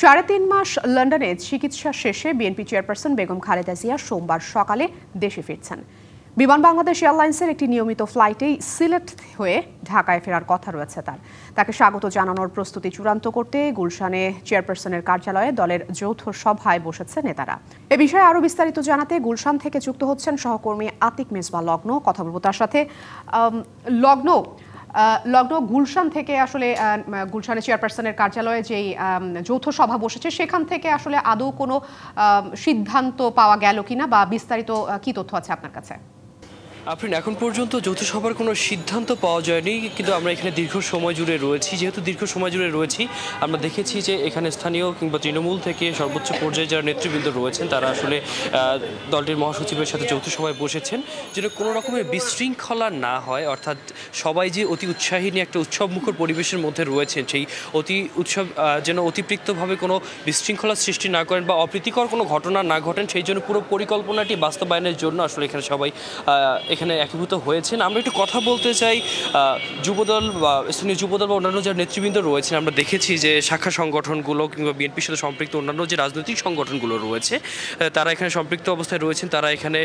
3.5 মাস লন্ডনে চিকিৎসা শেষে বিএনপি চেয়ারপারসন বেগম খালেদা জিয়া সোমবার সকালে দেশে ফিরছেন। বিমান বাংলাদেশ এয়ারলাইন্সের একটি নিয়মিত ফ্লাইটেই সিলেট হয়ে ঢাকায় ফেরার কথা রয়েছে তাকে স্বাগত জানানোর প্রস্তুতি চূড়ান্ত করতে গুলশানে চেয়ারপারসনের কার্যালয়ে দলের যৌথ সভায় বসেছে নেতারা। এ বিষয়ে আরও বিস্তারিত জানাতে গুলশান থেকে যুক্ত হচ্ছেন সহকর্মী আতিক মেজবা লগ্ন। কথা বলবো তার সাথে। লগ্ন গুলশান থেকে আসলে গুলশানের চেয়ারপারসনের কার্যালয়ে যেই যৌথ সভা বসেছে সেখান থেকে আসলে আদৌ কোনো সিদ্ধান্ত পাওয়া গেল কিনা বা বিস্তারিত কি তথ্য আছে আপনার কাছে? এখন পর্যন্ত যৌথ সভার কোনো সিদ্ধান্ত পাওয়া যায়নি, কিন্তু আমরা এখানে দীর্ঘ সময় জুড়ে রয়েছি। যেহেতু দীর্ঘ সময় জুড়ে রয়েছি, আমরা দেখেছি যে এখানে স্থানীয় কিংবা তৃণমূল থেকে সর্বোচ্চ পর্যায়ে যারা নেতৃবৃন্দ রয়েছেন তারা আসলে দলটির মহাসচিবের সাথে যৌথ সভায় বসেছেন যেন কোনো রকমের বিশৃঙ্খলা না হয়, অর্থাৎ সবাই যে অতি উৎসাহী নিয়ে একটা উৎসবমুখর পরিবেশের মধ্যে রয়েছেন সেই উৎসব যেন অতিরিক্তভাবে কোনো বিশৃঙ্খলা সৃষ্টি না করেন বা অপ্রীতিকর কোনো ঘটনা না ঘটেন, সেই জন্য পুরো পরিকল্পনাটি বাস্তবায়নের জন্য আসলে এখানে সবাই এখানে একীভূত হয়েছেন। আমরা একটু কথা বলতে চাই যুবদল বা স্থানীয় যুবদল বা অন্যান্য যারা নেতৃবৃন্দ রয়েছেন। আমরা দেখেছি যে শাখা সংগঠনগুলো কিংবা বিএনপির সাথে সম্পৃক্ত অন্যান্য যে রাজনৈতিক সংগঠনগুলো রয়েছে তারা এখানে সম্পৃক্ত অবস্থায় রয়েছেন, তারা এখানে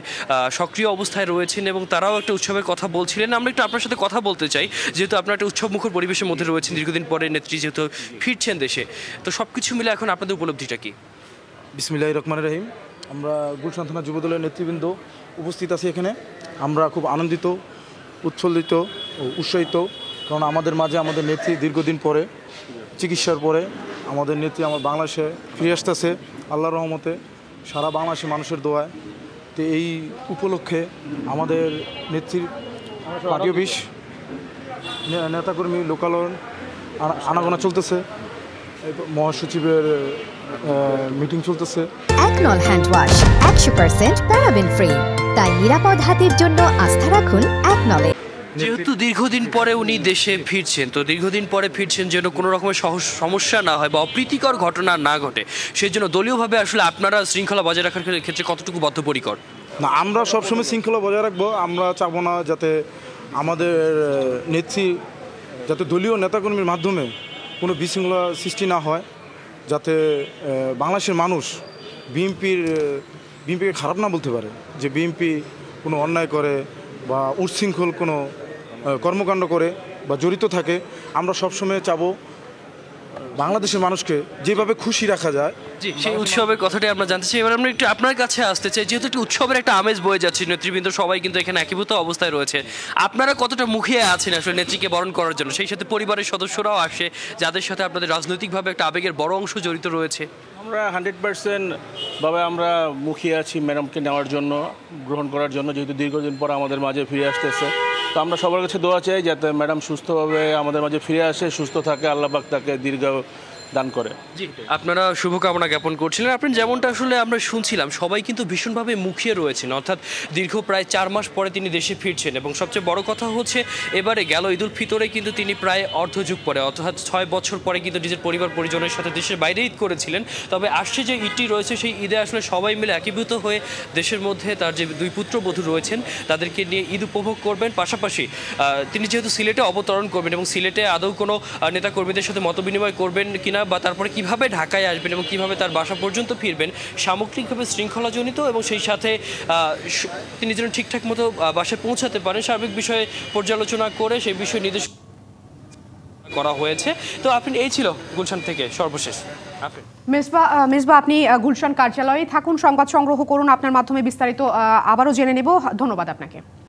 সক্রিয় অবস্থায় রয়েছেন এবং তারাও একটা উৎসবের কথা বলছিলেন। আমরা একটু আপনার সাথে কথা বলতে চাই, যেহেতু আপনারা একটা উৎসবমুখর পরিবেশের মধ্যে রয়েছেন, দীর্ঘদিন পরে নেত্রী যেহেতু ফিরছেন দেশে, তো সব কিছু মিলে এখন আপনাদের উপলব্ধিটা কি? বিসমিল্লাহির রহমানির রহিম। আমরা গুলশান থানা যুবদলের নেতৃবৃন্দ উপস্থিত আছি এখানে। আমরা খুব আনন্দিত, উৎফুল্লিত ও উৎসাহিত, কারণ আমাদের মাঝে আমাদের নেত্রী দীর্ঘদিন পরে চিকিৎসার পরে আমাদের নেত্রী আমার বাংলাদেশে ফিরে আসতেছে আল্লাহর রহমতে, সারা বাংলাদেশের মানুষের দোয়ায়। তো এই উপলক্ষে আমাদের নেত্রীর পার্টি অফিস, নেতাকর্মী লোকালয় আনাগোনা চলতেছে, মহাসচিবের মিটিং চলতেছে। একনল হ্যান্ড ওয়াশ 100% প্যারাবেন ফ্রি, তাই নিরাপদ হাতের জন্য আস্থা রাখুন একনলে। যেহেতু দীর্ঘদিন পরে উনি দেশে ফিরছেন, তো দীর্ঘদিন পরে ফিরছেন যেন কোনো রকমের সমস্যা না হয় বা অপ্রীতিকর ঘটনা না ঘটে, সেই জন্য দলীয়ভাবে আসলে আপনারা শৃঙ্খলা বজায় রাখার ক্ষেত্রে কতটুকু বদ্ধপরিকর? না, আমরা সবসময় শৃঙ্খলা বজায় রাখবো। আমরা চাবো না যাতে আমাদের নেত্রী যাতে দলীয় নেতাকর্মীর মাধ্যমে কোনো বিশৃঙ্খলা সৃষ্টি না হয়, যাতে বাংলাদেশের মানুষ বিএনপিকে খারাপ না বলতে পারে যে বিএনপি কোনো অন্যায় করে বা উচ্ছৃঙ্খল কোনো কর্মকাণ্ড করে বা জড়িত থাকে। আমরা সবসময় চাবো বাংলাদেশের মানুষকে যেভাবে খুশি রাখা যায়। জি, সেই উৎসবের কথাটাই আমরা জানতে চাই। এবার আমরা একটু আপনার কাছে আসতে চাই, যেহেতু একটু উৎসবের একটা আমেজ বয়ে যাচ্ছে, নেতৃবৃন্দ সবাই কিন্তু এখানে একীভূত অবস্থায় রয়েছে, আপনারা কতটা মুখিয়ে আছেন আসলে নেত্রীকে বরণ করার জন্য? সেই সাথে পরিবারের সদস্যরাও আসে যাদের সাথে আপনাদের রাজনৈতিকভাবে একটা আবেগের বড় অংশ জড়িত রয়েছে। আমরা 100% ভাবে আমরা মুখিয়ে আছি ম্যাডামকে নেওয়ার জন্য, গ্রহণ করার জন্য, যেহেতু দীর্ঘদিন পর আমাদের মাঝে ফিরে আসতেছে। তো আমরা সবার কাছে দোয়া চাই যাতে ম্যাডাম সুস্থভাবে আমাদের মাঝে ফিরে আসে, সুস্থ থাকে, আল্লাহ পাক তাকে দীর্ঘ দান করে। জি, আপনারা শুভকামনা জ্ঞাপন করছিলেন। আপনি যেমনটা আসলে আমরা শুনছিলাম, সবাই কিন্তু ভীষণভাবে মুখিয়ে রয়েছেন, অর্থাৎ দীর্ঘ প্রায় 4 মাস পরে তিনি দেশে ফিরছেন এবং সবচেয়ে বড় কথা হচ্ছে এবারে গেল ঈদুল ফিতরে কিন্তু তিনি প্রায় অর্ধযুগ পরে, অর্থাৎ 6 বছর পরে কিন্তু নিজের পরিবার পরিজনের সাথে দেশের বাইরে ঈদ করেছিলেন। তবে আসছে যে ঈদটি রয়েছে সেই ঈদে আসলে সবাই মিলে একীভূত হয়ে দেশের মধ্যে তার যে 2 পুত্রবধূ রয়েছেন তাদেরকে নিয়ে ঈদ উপভোগ করবেন। পাশাপাশি তিনি যেহেতু সিলেটে অবতরণ করবেন এবং সিলেটে আদৌ কোনো নেতাকর্মীদের সাথে মতবিনিময় করবেন কিনা বা তারপরে কিভাবে ঢাকায় আসবেন এবং কিভাবে তার বাসা পর্যন্ত ফিরবেন, সামগ্রিকভাবে শৃঙ্খলাজনিত এবং সেই সাথে তিনি যেন ঠিকঠাক মতো বাসায় পৌঁছাতে পারেন সার্বিক বিষয়ে পর্যালোচনা করে সেই বিষয়ে নির্দেশ করা হয়েছে। তো আপনি এই ছিল গুলশান থেকে সর্বশেষ। মেজবা, আপনি গুলশান কার্যালয়ে থাকুন, সংবাদ সংগ্রহ করুন, আপনার মাধ্যমে বিস্তারিত আবারও জেনে নেব। ধন্যবাদ আপনাকে।